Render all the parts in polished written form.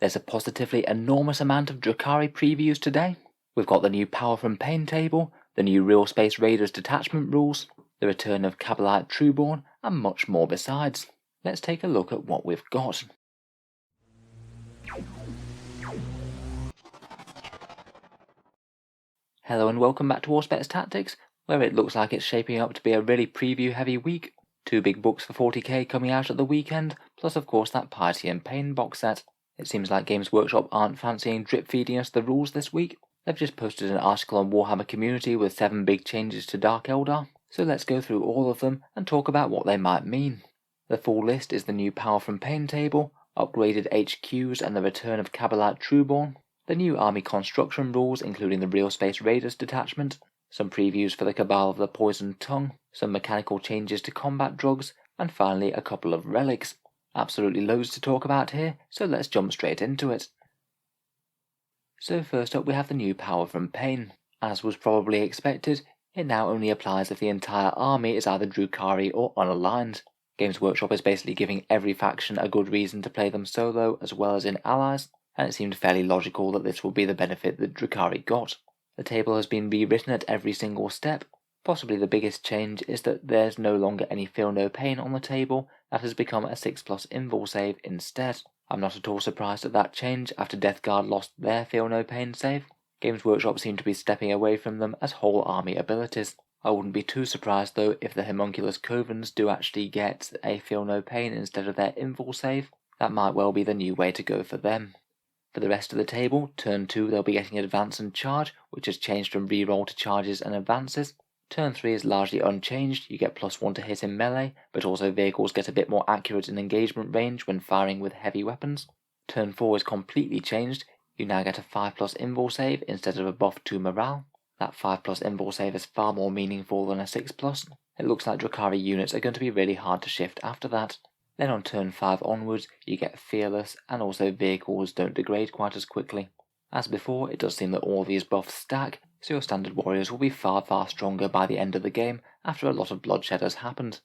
There's a positively enormous amount of Drukhari previews today. We've got the new Power from Pain table, the new Real Space Raiders detachment rules, the return of Kabalite Trueborn, and much more besides. Let's take a look at what we've got. Hello and welcome back to Auspex Tactics, where it looks like it's shaping up to be a really preview heavy week. 2 big books for 40k coming out at the weekend, plus of course that Piety and Pain box set. It seems like Games Workshop aren't fancying drip feeding us the rules this week. They've just posted an article on Warhammer Community with 7 big changes to Dark Eldar, so let's go through all of them and talk about what they might mean. The full list is the new Power from Pain table, upgraded HQs and the return of Kabalite Trueborn, the new army construction rules including the Real Space Raiders detachment, some previews for the Cabal of the Poisoned Tongue, some mechanical changes to combat drugs, and finally a couple of relics. Absolutely loads to talk about here, so let's jump straight into it. So first up we have the new Power from Pain. As was probably expected, it now only applies if the entire army is either Drukhari or unaligned. Games Workshop is basically giving every faction a good reason to play them solo as well as in allies, and it seemed fairly logical that this will be the benefit that Drukhari got. The table has been rewritten at every single step. Possibly the biggest change is that there's no longer any Feel No Pain on the table, that has become a 6+ invul save instead. I'm not at all surprised at that change after Death Guard lost their Feel No Pain save. Games Workshop seem to be stepping away from them as whole army abilities. I wouldn't be too surprised though if the Homunculus Covens do actually get a Feel No Pain instead of their invul save. That might well be the new way to go for them. For the rest of the table, turn 2 they'll be getting Advance and Charge, which has changed from reroll to charges and advances. Turn 3 is largely unchanged, you get +1 to hit in melee, but also vehicles get a bit more accurate in engagement range when firing with heavy weapons. Turn 4 is completely changed, you now get a 5+ invul save instead of a buff to morale. That 5+ invul save is far more meaningful than a 6+. It looks like Drukhari units are going to be really hard to shift after that. Then on turn 5 onwards, you get Fearless, and also vehicles don't degrade quite as quickly. As before, it does seem that all these buffs stack, so your standard warriors will be far stronger by the end of the game after a lot of bloodshed has happened.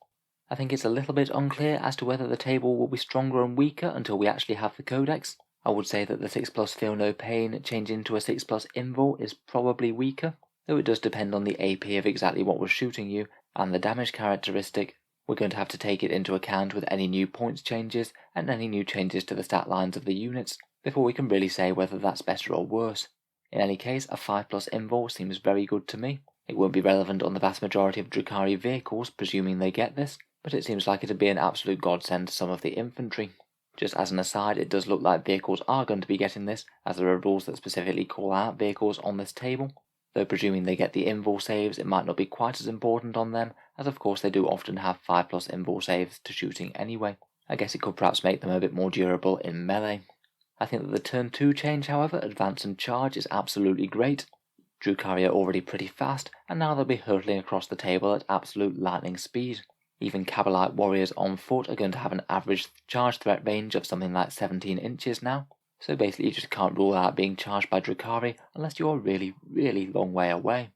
I think it's a little bit unclear as to whether the table will be stronger and weaker until we actually have the codex. I would say that the 6+ Feel No Pain change into a 6+ invul is probably weaker, though it does depend on the AP of exactly what was shooting you and the damage characteristic. We're going to have to take it into account with any new points changes and any new changes to the stat lines of the units before we can really say whether that's better or worse. In any case, a 5+ invul seems very good to me. It won't be relevant on the vast majority of Drukhari vehicles, presuming they get this, but it seems like it'd be an absolute godsend to some of the infantry. Just as an aside, it does look like vehicles are going to be getting this, as there are rules that specifically call out vehicles on this table. Though presuming they get the invul saves, it might not be quite as important on them, as of course they do often have 5+ invul saves to shooting anyway. I guess it could perhaps make them a bit more durable in melee. I think that the turn 2 change, however, Advance and Charge, is absolutely great. Drukhari are already pretty fast, and now they'll be hurtling across the table at absolute lightning speed. Even Kabalite warriors on foot are going to have an average charge threat range of something like 17 inches now. So basically you just can't rule out being charged by Drukhari unless you're a really long way away.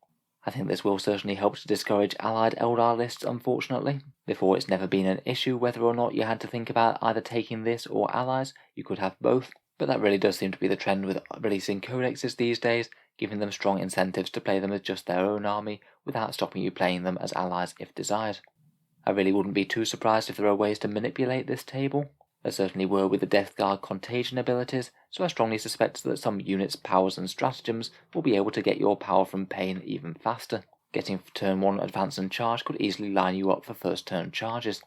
I think this will certainly help to discourage allied Eldar lists, unfortunately. Before, it's never been an issue whether or not you had to think about either taking this or allies. You could have both, but that really does seem to be the trend with releasing codexes these days, giving them strong incentives to play them as just their own army without stopping you playing them as allies if desired. I really wouldn't be too surprised if there are ways to manipulate this table. There certainly were with the Death Guard contagion abilities, so I strongly suspect that some units, powers and stratagems will be able to get your Power from Pain even faster. Getting turn 1 Advance and Charge could easily line you up for first turn charges.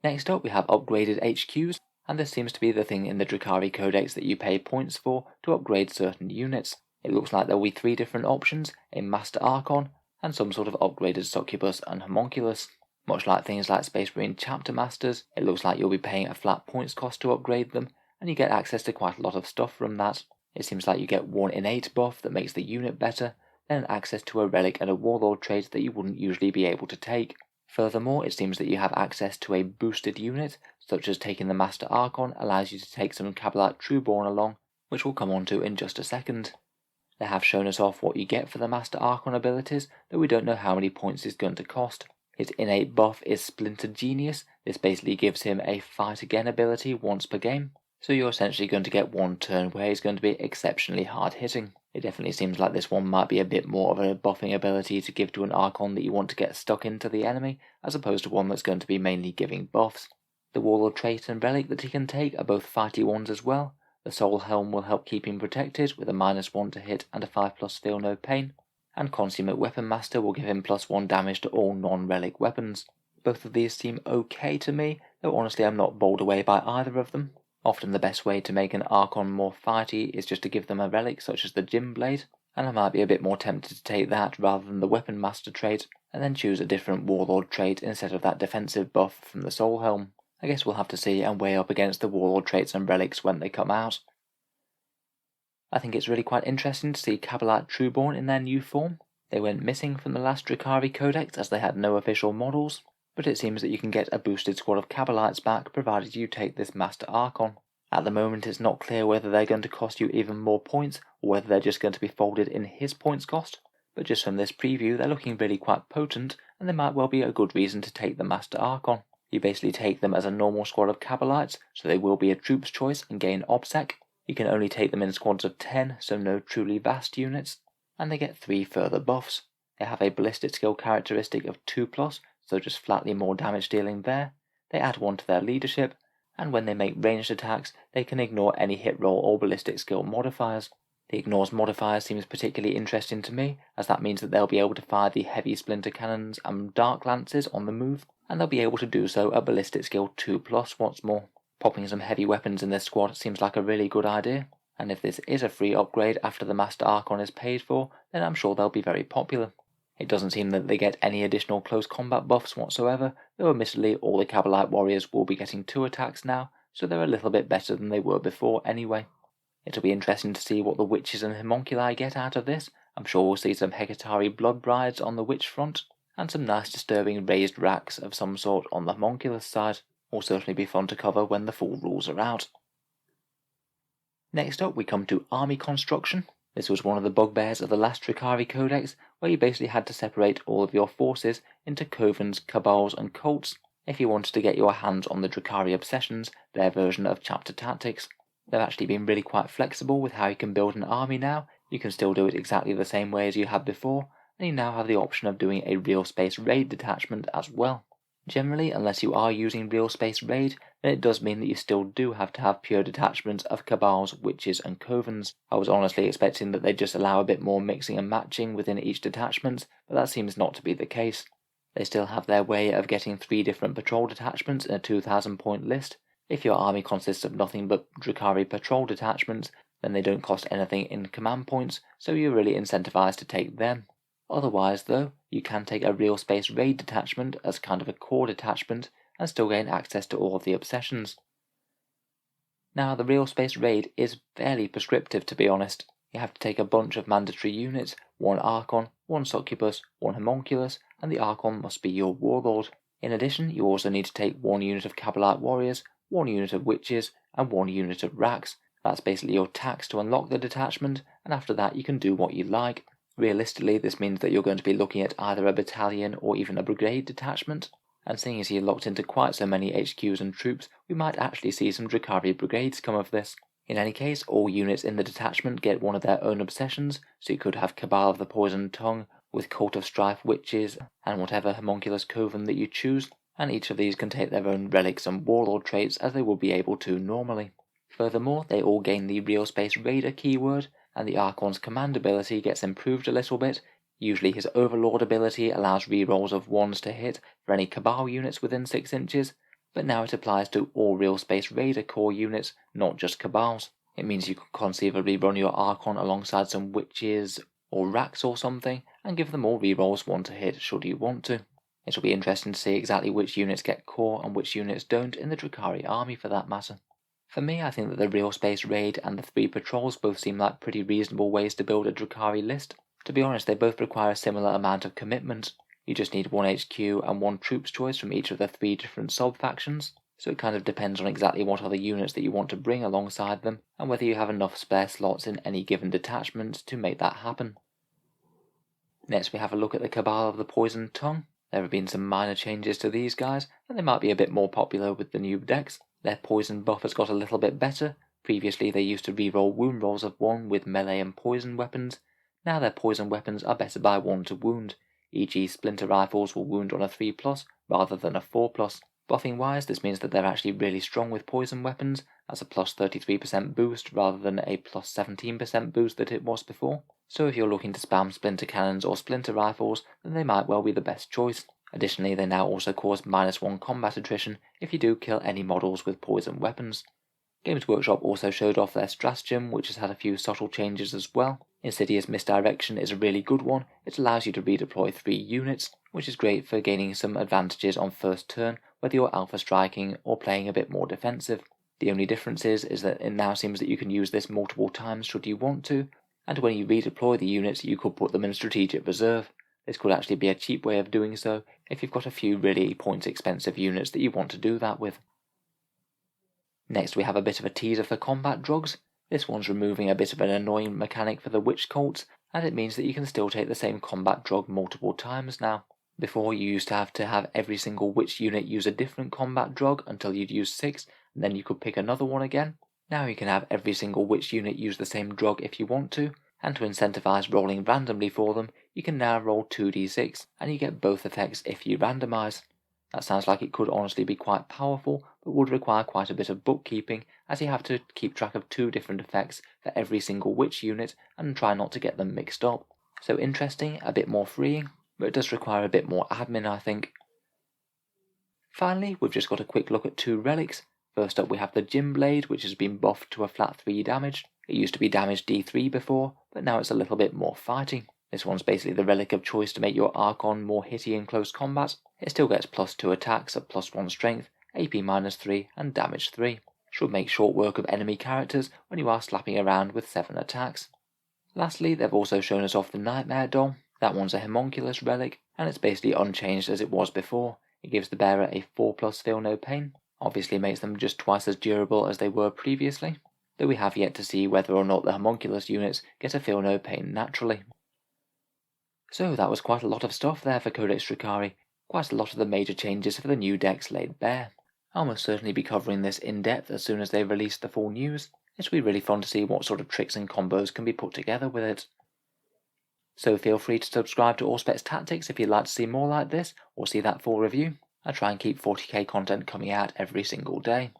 Next up we have upgraded HQs, and this seems to be the thing in the Drukhari Codex that you pay points for to upgrade certain units. It looks like there will be 3 different options, a Master Archon, and some sort of upgraded Succubus and Homunculus. Much like things like Space Marine Chapter Masters, it looks like you'll be paying a flat points cost to upgrade them, and you get access to quite a lot of stuff from that. It seems like you get one innate buff that makes the unit better, then access to a relic and a warlord trait that you wouldn't usually be able to take. Furthermore, it seems that you have access to a boosted unit, such as taking the Master Archon allows you to take some Kabalite Trueborn along, which we'll come on to in just a second. They have shown us off what you get for the Master Archon abilities, though we don't know how many points it's going to cost. His innate buff is Splinter Genius. This basically gives him a Fight Again ability once per game. So you're essentially going to get one turn where he's going to be exceptionally hard hitting. It definitely seems like this one might be a bit more of a buffing ability to give to an Archon that you want to get stuck into the enemy, as opposed to one that's going to be mainly giving buffs. The Warlord trait and Relic that he can take are both fighty ones as well. The Soul Helm will help keep him protected with a -1 to hit and a 5+ feel no pain, and Consummate Weapon Master will give him +1 damage to all non-relic weapons. Both of these seem okay to me, though honestly I'm not bowled away by either of them. Often the best way to make an Archon more fighty is just to give them a relic such as the Gym Blade, and I might be a bit more tempted to take that rather than the Weapon Master trait, and then choose a different Warlord trait instead of that defensive buff from the Soul Helm. I guess we'll have to see and weigh up against the Warlord traits and relics when they come out. I think it's really quite interesting to see Kabalite Trueborn in their new form. They went missing from the last Drukhari Codex as they had no official models, but it seems that you can get a boosted squad of Kabalites back provided you take this Master Archon. At the moment it's not clear whether they're going to cost you even more points or whether they're just going to be folded in his points cost, but just from this preview they're looking really quite potent and they might well be a good reason to take the Master Archon. You basically take them as a normal squad of Kabalites, so they will be a troops choice and gain OBSEC. You can only take them in squads of 10, so no truly vast units, and they get 3 further buffs. They have a ballistic skill characteristic of 2+, so just flatly more damage dealing there. They add 1 to their leadership, and when they make ranged attacks, they can ignore any hit roll or ballistic skill modifiers. The ignores modifier seems particularly interesting to me, as that means that they'll be able to fire the heavy splinter cannons and dark lances on the move, and they'll be able to do so at ballistic skill 2+ what's more. Popping some heavy weapons in this squad seems like a really good idea, and if this is a free upgrade after the Master Archon is paid for, then I'm sure they'll be very popular. It doesn't seem that they get any additional close combat buffs whatsoever, though admittedly all the Kabalite warriors will be getting 2 attacks now, so they're a little bit better than they were before anyway. It'll be interesting to see what the witches and homunculi get out of this. I'm sure we'll see some Hecatari blood brides on the witch front, and some nice disturbing raised racks of some sort on the homunculus side. Will certainly be fun to cover when the full rules are out. Next up we come to army construction. This was one of the bugbears of the last Drukhari Codex, where you basically had to separate all of your forces into covens, cabals and cults if you wanted to get your hands on the Drukhari Obsessions, their version of chapter tactics. They've actually been really quite flexible with how you can build an army now. You can still do it exactly the same way as you had before, and you now have the option of doing a real space raid detachment as well. Generally, unless you are using real space raid, then it does mean that you still do have to have pure detachments of cabals, witches and covens. I was honestly expecting that they'd just allow a bit more mixing and matching within each detachment, but that seems not to be the case. They still have their way of getting 3 different patrol detachments in a 2,000 point list. If your army consists of nothing but Drukhari patrol detachments, then they don't cost anything in command points, so you're really incentivized to take them. Otherwise though, you can take a real space raid detachment as kind of a core detachment and still gain access to all of the obsessions. Now the real space raid is fairly prescriptive to be honest. You have to take a bunch of mandatory units, 1 Archon, 1 Succubus, 1 Homunculus, and the Archon must be your Warlord. In addition, you also need to take 1 unit of Kabalite Warriors, 1 unit of Witches, and 1 unit of Racks. That's basically your tax to unlock the detachment, and after that you can do what you like. Realistically, this means that you're going to be looking at either a battalion or even a brigade detachment, and seeing as you're locked into quite so many HQs and troops, we might actually see some Drukhari brigades come of this. In any case, all units in the detachment get one of their own obsessions, so you could have Cabal of the Poisoned Tongue, with Cult of Strife witches, and whatever homunculus coven that you choose, and each of these can take their own relics and warlord traits as they will be able to normally. Furthermore, they all gain the Real Space Raider keyword, and the Archon's command ability gets improved a little bit. Usually his Overlord ability allows rerolls of 1s to hit for any Cabal units within 6 inches, but now it applies to all Real Space Raider core units, not just Cabals. It means you can conceivably run your Archon alongside some Witches or Racks or something, and give them all rerolls 1 to hit should you want to. It'll be interesting to see exactly which units get core and which units don't in the Drukhari army for that matter. For me, I think that the Real Space Raid and the 3 patrols both seem like pretty reasonable ways to build a Drukhari list. To be honest, they both require a similar amount of commitment. You just need 1 HQ and 1 troops choice from each of the 3 different sub-factions, so it kind of depends on exactly what other units that you want to bring alongside them, and whether you have enough spare slots in any given detachment to make that happen. Next we have a look at the Cabal of the Poisoned Tongue. There have been some minor changes to these guys, and they might be a bit more popular with the new decks. Their poison buff has got a little bit better. Previously they used to reroll wound rolls of 1 with melee and poison weapons. Now their poison weapons are better by 1 to wound, e.g. splinter rifles will wound on a 3+ rather than a 4+. Buffing wise, this means that they're actually really strong with poison weapons, as a plus 33% boost rather than a plus 17% boost that it was before. So if you're looking to spam splinter cannons or splinter rifles, then they might well be the best choice. Additionally, they now also cause -1 combat attrition if you do kill any models with poison weapons. Games Workshop also showed off their stratagem, which has had a few subtle changes as well. Insidious Misdirection is a really good one. It allows you to redeploy 3 units, which is great for gaining some advantages on first turn, whether you're alpha striking or playing a bit more defensive. The only difference is that it now seems that you can use this multiple times should you want to, and when you redeploy the units you could put them in strategic reserve. This could actually be a cheap way of doing so if you've got a few really points expensive units that you want to do that with. Next we have a bit of a teaser for combat drugs. This one's removing a bit of an annoying mechanic for the witch cults, and it means that you can still take the same combat drug multiple times now. Before you used to have every single witch unit use a different combat drug until you'd use 6, and then you could pick another one again. Now you can have every single witch unit use the same drug if you want to, and to incentivize rolling randomly for them, you can now roll 2d6, and you get both effects if you randomize. That sounds like it could honestly be quite powerful, but would require quite a bit of bookkeeping, as you have to keep track of 2 different effects for every single witch unit and try not to get them mixed up. So interesting, a bit more freeing, but it does require a bit more admin, I think. Finally, we've just got a quick look at 2 relics. First up we have the Gym Blade, which has been buffed to a flat 3 damage. It used to be damage D3 before, but now it's a little bit more fighting. This one's basically the relic of choice to make your Archon more hitty in close combat. It still gets +2 attacks at +1 strength, AP -3 and damage 3. Should make short work of enemy characters when you are slapping around with 7 attacks. Lastly, they've also shown us off the Nightmare Doll. That one's a homunculus relic, and it's basically unchanged as it was before. It gives the bearer a 4+ feel no pain. Obviously makes them just twice as durable as they were previously, though we have yet to see whether or not the homunculus units get a feel no pain naturally. So that was quite a lot of stuff there for Codex Drukhari, quite a lot of the major changes for the new decks laid bare. I'll most certainly be covering this in depth as soon as they release the full news. It'll be really fun to see what sort of tricks and combos can be put together with it. So feel free to subscribe to Auspex Tactics if you'd like to see more like this, or see that full review. I try and keep 40k content coming out every single day.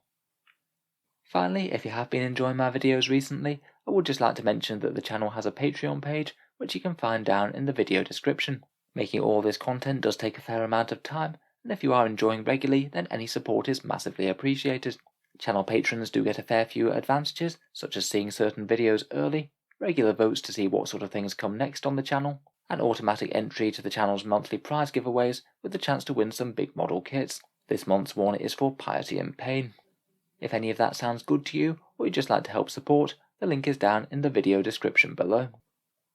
Finally, if you have been enjoying my videos recently, I would just like to mention that the channel has a Patreon page, which you can find down in the video description. Making all this content does take a fair amount of time, and if you are enjoying regularly, then any support is massively appreciated. Channel patrons do get a fair few advantages, such as seeing certain videos early, regular votes to see what sort of things come next on the channel, and automatic entry to the channel's monthly prize giveaways with the chance to win some big model kits. This month's one is for Piety and Pain. If any of that sounds good to you, or you'd just like to help support, the link is down in the video description below.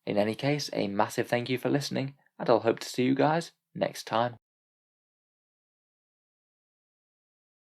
In any case, a massive thank you for listening, and I'll hope to see you guys next time.